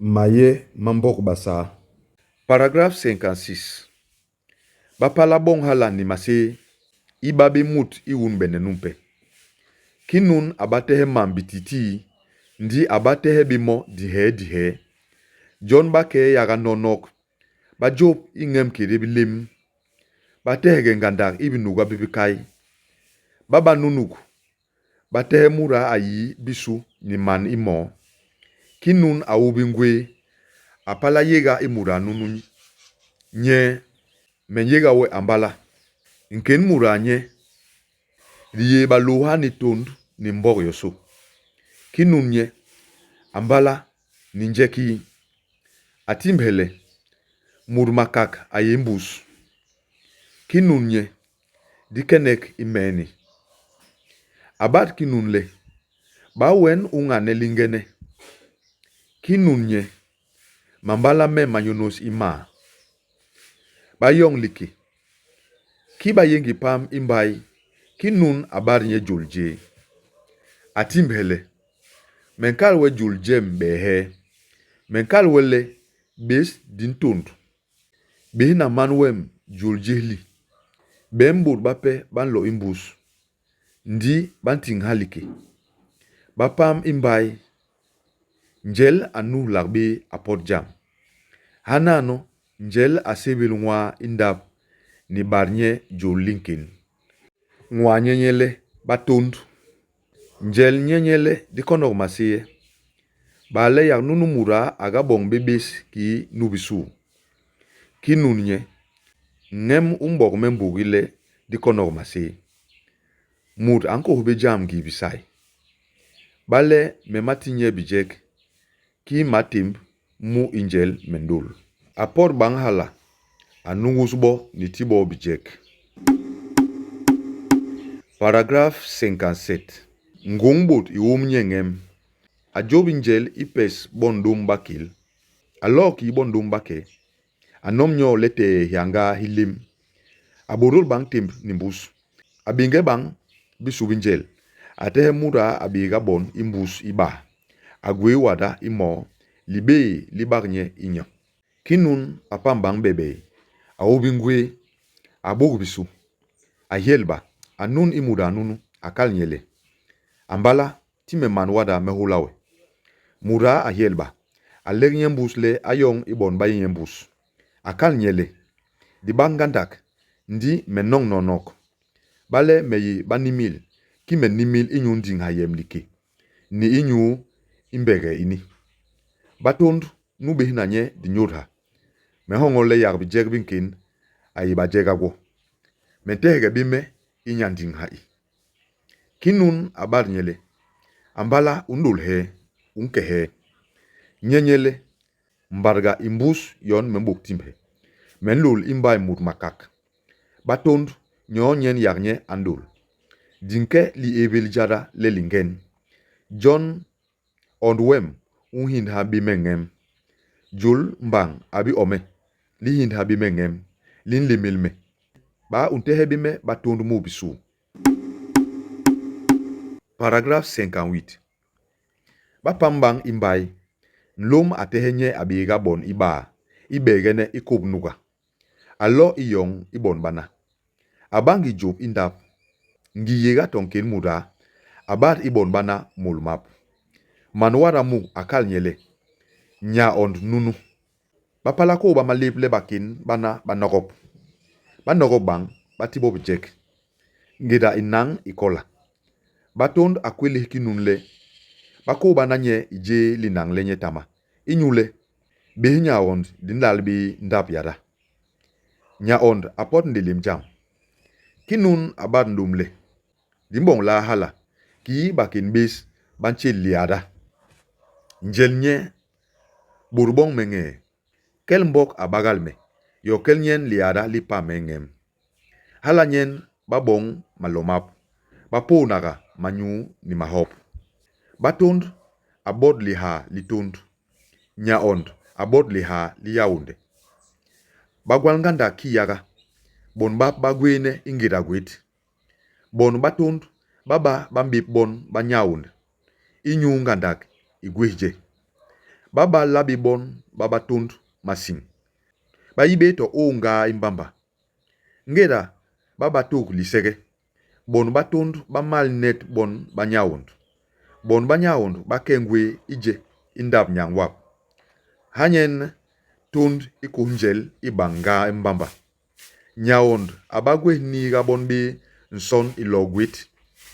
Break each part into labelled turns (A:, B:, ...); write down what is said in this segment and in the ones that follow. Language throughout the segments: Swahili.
A: Maye Mambok Basa. Paragraphe 56. Bapala bon hala ni mase ibabe mut iwun benenumpe. Kinun abatehe mambititi ndi abatehe bimo dihe. John bake yaga nonok. Ba Job ingem kiribilim. Batehe gengandak ibinuga bibikai. Baba nunuk. Batehe mura ayi bisu ni man imo. Kinun awubingwe. Apala yega imura nunu nye men yega we ambala. Nken mura nye riye baluha ni tund ni mbog yoso. Kinun nye ambala ni njeki atimbele murmakak ayembus. Kinun nye dikenek imeni. Abad kinun le bawen ungane lingene. Kinun nye mambala me manyonos ima. Bayong liki. Kiba yengi pam imbai. Kinun abar nye julje. Atimbele. Menkal we julje mbehe. Menkal wele bes dintund. Behina manwem juljehli. Bembur bape banlo imbus. Ndi banting haliki. Bapam imbai. Njel anu lagbe apot jam. Hanano njel asebel nwa indap ni barnye jol linkin. Nwa nyenyele batund. Njel nyenyele dikonok maseye. Bale yak nunu mura agabong bebes ki nubisu. Kinun nye ngem umbok membugile dikonok maseye. Mut anko hube jam gibisai. Bale mematinye bijek ki matimb mu injel mendul. Apor bang hala anungusbo ni tibo bijek. Paragraphe 57. Ngongbot iwum nyengem. A Job injel ipes bondum bakil. Alok i bondum bake. Anom nyo lete hianga hilim. Aborul bang timb nimbus. Abinge bang bisu injel. Atehe mura abiga bon imbus iba. Agwe wada imo libe libarnye inya. Kinun apambang bebe. Awubingwe abogu bisu. Ahielba anun imuda nunu akal nyele. Ambala time man wada mehulawe. Mura ahielba. Aleg nyembus le ayong ibon bayi nyembus. Akal nyele. Di bangandak. Ndi menong nonok. Bale meyi banimil. Ki menimil inyun ding hayem like. Ni inyu imbege ini. Batond nube hinanye di nyudha. Mehongole yak bijek binkin ayi bajegagwo. Mentehege bime inyan ding hai. Kinun abar nyele. Ambala undul he. Unke he. Nyenyele. Mbarga imbus yon membuk timhe. Menlul imbay mut makak. Batond nyen yaknye andul. Dinke li ebel jada lelingen. John ondwem unhind habi mengem. Jul mbang abi ome. Li hind habi mengem. Lin limilme. Ba untehe bime batond mu bisu. Paragraphe 58. Ba pambang imbay. Nlom atehenye abiga bon iba. Ibegene ikob nuga. Alo iyong ibon bana. Abangi Job indap. Ngi yega tonken muda. Abat ibon bana mulmap. Manwara mu akal nyele. Nya ond nunu. Bapalako ba malip le bakin bana banogop. Banogop bang batibo bijek. Ngida inang ikola. Batond akwele kinunle. Bako bananye ije linang lenye tama. Inyule. Behi nya ond dindalbi ndap yada. Nya ond apot ndilim jam. Kinun abad ndumle. Dimbong la hala. Ki bakin bis banche liada. Njel nye burbong menge. Kel mbok abagal me. Yo kel nyen liada lipa mengem. Hala nyen babong malomap. Bapo naga manyu ni mahop. Batond abod liha litund. Nya ond abod liha liyaunde. Bagwal nganda kiyaga. Bon bap bagwene ingira gwit. Bon batund baba bambip bon banyaunde. Inyu ngandak igwehje. baba labi bon baba tund masing. Ba ibe to onga imbamba. Ngeda baba tuk lisege. Bon ba tund ba mal net bon ba nyawund. Bon ba nyawund ba kengwe ije indab nyangwap. Hanyen tund ikunjel ibanga imbamba. Nyawund abagwe niga bon bi nson ilogwit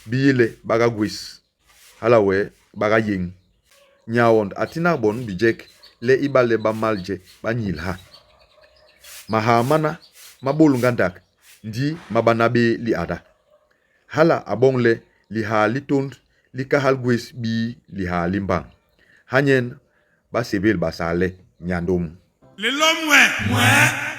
A: bile baga gwis. Halawe baga ying. Nyawund atina bon bijek le ibale ba malje ba nyilha. Mahamana mabulungandak ndi mabanabe li ada. Hala abongle liha litund likahal gwis bi liha limbang. Hanyen ba sebil basale nyandum.
B: Le l'homme, ouais.